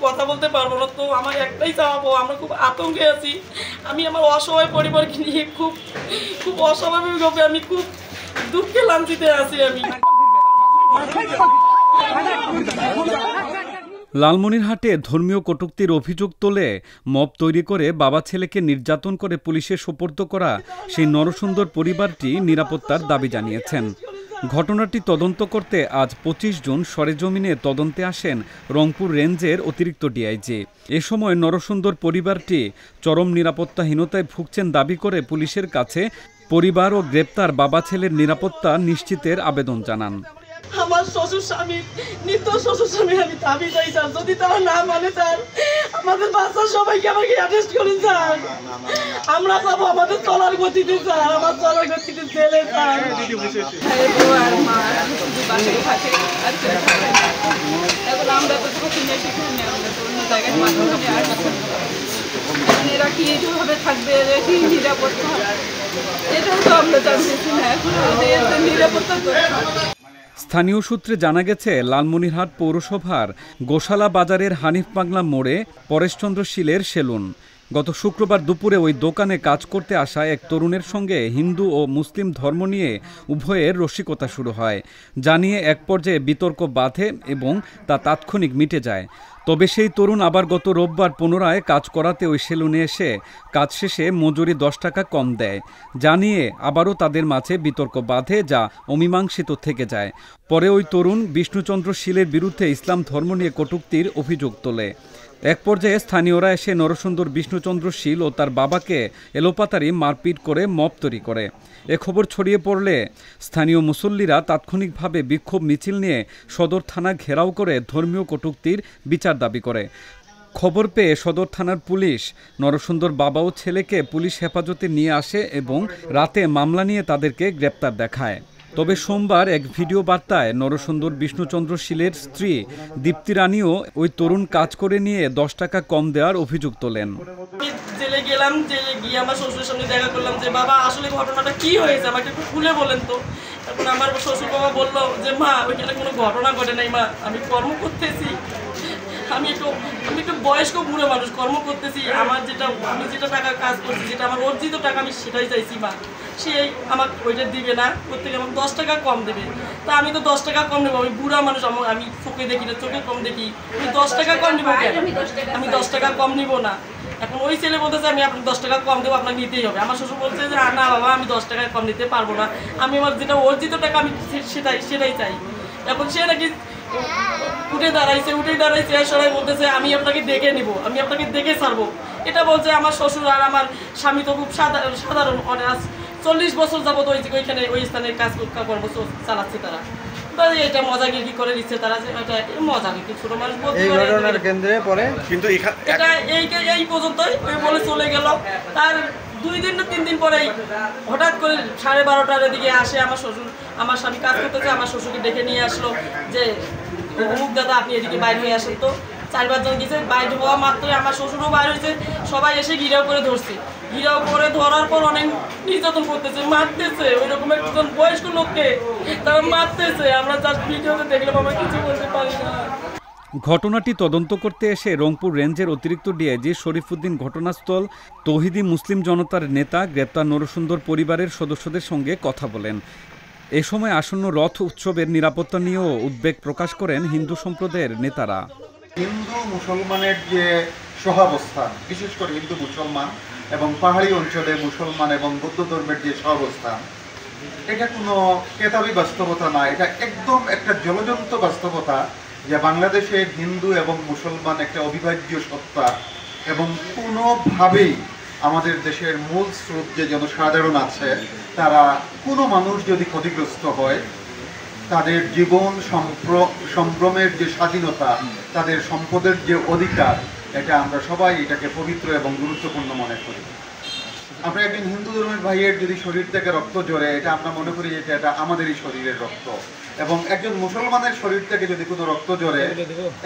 কথা বলতে পারবো না। তো আমার একটাই চাওয়াবো, আমরা খুব আতঙ্কে আছি। আমি আমার অসহায় পরিবারকে নিয়ে খুব খুব অস্বাভাবিকভাবে আমি খুব দুঃখে লাঞ্ছিত আছি। আমি লালমনিরহাটে ধর্মীয় কটূক্তির অভিযোগ তোলে মব তৈরি করে বাবা ছেলেকে নির্যাতন করে পুলিশে সোপর্দ করা সেই নরসুন্দর পরিবারটি নিরাপত্তার দাবি জানিয়েছেন। ঘটনাটি তদন্ত করতে আজ ২৫ জুন সরেজমিনে তদন্তে আসেন রংপুর রেঞ্জের অতিরিক্ত ডিআইজি। এ সময় নরসুন্দর পরিবারটি চরম নিরাপত্তাহীনতায় ভুগছেন দাবি করে পুলিশের কাছে পরিবার ও গ্রেপ্তার বাবা ছেলের নিরাপত্তা নিশ্চিতের আবেদন জানান। আমার শ্বশুর স্বামী নিত্য শ্বশুর স্বামী আমি দাবি চাই স্যার, যদি তারা না মানে স্যার আমাদের বাচ্চা সবাইকে আমাকে অ্যারেস্ট করুন স্যার। আমরা যাবো আমাদের চলার গতিতে স্যার, আমার চলার গতিতে জেলে স্যার। আমরা তো থাকি না সেখানে, আমরা তো অন্য জায়গায় এরা কি এইভাবে থাকবে, এরা কি নিরাপত্তা, এটাও তো আমরা জানতেছি না। এখন নিরাপত্তা স্থানীয় সূত্রে জানা গেছে লালমনিরহাট পৌরসভার গোশালা বাজারের হানিফ বাংলা মোড়ে পরেশচন্দ্র শীলের সেলুন। গত শুক্রবার দুপুরে ওই দোকানে কাজ করতে আসা এক তরুণের সঙ্গে হিন্দু ও মুসলিম ধর্ম নিয়ে উভয়ের রসিকতা শুরু হয়, যা নিয়ে এক পর্যায়ে বিতর্ক বাধে এবং তা তাৎক্ষণিক মিটে যায়। তবে সেই তরুণ আবার গত রোববার পুনরায় কাজ করাতে ওই সেলুনে এসে কাজ শেষে মজুরি ১০ টাকা কম দেয়, যা নিয়ে আবারও তাদের মাঝে বিতর্ক বাধে, যা অমীমাংসিত থেকে যায়। পরে ওই তরুণ বিষ্ণুচন্দ্র শীলের বিরুদ্ধে ইসলাম ধর্ম নিয়ে কটূক্তির অভিযোগ তোলে। এক পর্যায়ে স্থানীয়রা এসে নরসুন্দর বিষ্ণুচন্দ্র শীল ও তার বাবাকে এলোপাতাড়ি মারপিট করে মব তৈরি করে। এ খবর ছড়িয়ে পড়লে স্থানীয় মুসল্লিরা তাৎক্ষণিকভাবে বিক্ষোভ মিছিল নিয়ে সদর থানা ঘেরাও করে ধর্মীয় কটূক্তির বিচার দাবি করে। খবর পেয়ে সদর থানার পুলিশ নরসুন্দর বাবা ও ছেলেকে পুলিশ হেফাজতে নিয়ে আসে এবং রাতে মামলা নিয়ে তাদেরকে গ্রেপ্তার দেখায়। তবে সোমবার এক ভিডিও বার্তায় নরসুন্দর বিষ্ণুচন্দ্র শীলের স্ত্রী দীপ্তি রানীও ওই তরুণ কাজ করে নিয়ে ১০ টাকা কম দেওয়ার অভিযোগ তোলেন। জেলে গেলাম, জেলে গিয়ে আমার শ্বশুরের সঙ্গে দেখা করলাম যে বাবা আসলে ঘটনাটা কি হয়েছে আমাকে একটু খুলে বলেন তো। এখন আমার শ্বশুর বাবা বললো যে মা ওইখানে কোনো ঘটনা ঘটে নাই মা, আমি কর্ম করতেছি, আমি একটু বয়স্ক বুড়ো মানুষ, কর্ম করতেছি, আমি যেটা টাকা কাজ করছি, যেটা আমার অর্জিত টাকা আমি সেটাই চাইছি মা, সে আমাকে ওইটা দিবে না, প্রত্যেকে আমাকে 10 টাকা কম দেবে। তা আমি তো 10 টাকা কম নেবো, আমি বুড়া মানুষ, আমি চোখে দেখি না, চোখে কম দেখি, আমি 10 টাকা কম নিবো কেন? আমি 10 টাকা কম নিবো না। এখন ওই ছেলে বলতেছে আমি আপনাকে 10 টাকা কম দেবো, আপনাকে নিতেই হবে। আমার শ্বশুর বলছে যে না বাবা আমি 10 টাকা কম নিতে পারবো না, আমি আমার যেটা অর্জিত টাকা আমি সেটাই চাই। এখন সে নাকি উঠে দাঁড়াইছে সবাই বলতেছে আমি আপনাকে দেখে নিব, আমি আপনাকে দেখে ছাড়বো, এটা বলছে। আমার শ্বশুর আর আমার স্বামী তো খুব সাধারণ, 40 বছর যাবত ওইখানে ওই স্থানে কাজ কর্ম চালাচ্ছে তারা। এটা মজাগিরি করে দিচ্ছে তারা, যে এটা মজাগিরি ছোট মানুষ বলতে পারে। কিন্তু এটা এই পর্যন্তই বলে চলে গেল। তার 2 দিন না 3 দিন পরেই হঠাৎ করে 12:30টার দিকে আসে আমার শ্বশুর, আমার স্বামী কাজ করতেছে, আমার শ্বশুরকে ডেকে নিয়ে আসলো যে অমুক দাদা আপনি এদিকে বাইরে হয়ে আসেন তো। 4-5 জন গেছে, বাইরে হওয়া মাত্রই আমার শ্বশুরও বাইরে হয়েছে, সবাই এসে ঘিরাও করে ধরছে। ঘিরাও করে ধরার পর অনেক নির্যাতন করতেছে, মারতেছে, ওইরকম একজন বয়স্ক লোককে তারা মারতেছে। আমরা জাস্ট ভিডিওতে দেখলাম, আমরা কিছু বলতে পারি না। ঘটনাটি তদন্ত করতে এসে রংপুর রেঞ্জের অতিরিক্ত ডিআইজি শরীফউদ্দিন ঘটনাস্থল, তৌহিদি মুসলিম জনতার নেতা, গ্রেপ্তার নরসুন্দর পরিবারের সদস্যদের সঙ্গে কথা বলেন। এ সময় আসন্ন রথ উৎসবের নিরাপত্তা নিয়েও উদ্বেগ প্রকাশ করেন হিন্দু সম্প্রদায়ের নেতারা। হিন্দু মুসলমানের যে সহাবস্থান, বিশেষ করে হিন্দু মুসলমান এবং পাহাড়ি অঞ্চলে মুসলমান এবং বৌদ্ধ ধর্মের যে সহাবস্থান, এটা কোনো কেতাবি বাস্তবতা না, এটা একদম একটা জ্বলজ্বন্ত বাস্তবতা যে বাংলাদেশের হিন্দু এবং মুসলমান একটা অবিভাজ্য সত্তা, এবং কোনোভাবেই আমাদের দেশের মূল স্রোত যে জনসাধারণ আছে তারা কোনো মানুষ যদি ক্ষতিগ্রস্ত হয়, তাদের জীবন সম্ভ্রমের যে স্বাধীনতা, তাদের সম্পদের যে অধিকার, এটা আমরা সবাই এটাকে পবিত্র এবং গুরুত্বপূর্ণ মনে করি। আমরা একজন হিন্দু ধর্মের ভাইয়ের যদি শরীর থেকে রক্ত ঝরে, এটা আমরা মনে করি যে এটা আমাদেরই শরীরের রক্ত, এবং একজন মুসলমানের শরীর থেকে যদি কোনো রক্ত ঝরে,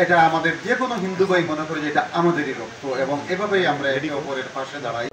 এটা আমাদের যে কোনো হিন্দু ভাই মনে করি যে এটা আমাদেরই রক্ত, এবং এভাবেই আমরা একে অপরের পাশে দাঁড়াই।